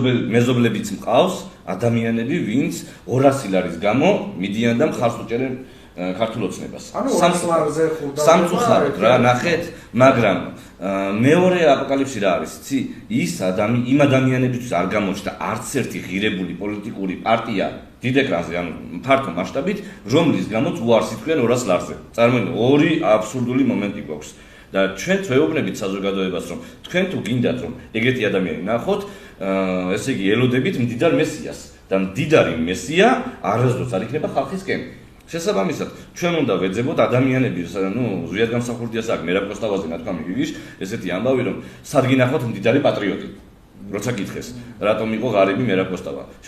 მეზობლებიც მყავს ადამიანები, ვინც 200 ლარის გამო მიდიან და მხარს უჭერენ ქართულ ოცნებას. სამწუხაროდ რა, ნახეთ, მაგრამ მეორე აპოკალიფსი რა არის? იცი, იმ ადამიანებისთვის არ გამოჩნდა არც ერთი ღირებული პოლიტიკური პარტია დიდ ეკრანზე, ანუ ფართო მასშტაბით, რომლის გამოც უარს ითქვიან 200 ლარზე. წარმოიდგინე, ორი აბსურდული მომენტი გვაქვს. და ჩვენ ვეუბნებით საზოგადოებას, რომ თქვენ თუ გინდათ, რომ ეგეთი ადამიანი ნახოთ, ესე იგი ელოდებით მდიდარ მესიას და მდიდარი მესია არასდროს არ იქნება ხალხისკენ. შესაბამისად, ჩვენ უნდა ვეძებოთ ადამიანები, ზვიად გამსახურდიას აქვს მერაბ კოსტავაზე ნათქვა მიგიგის, ესეთი ამბავი, რომ სად გინახოთ მდიდარი პატრიოტი. როცა გითხეს, რატომ იყო ღარიბი მერაბ კოსტავა?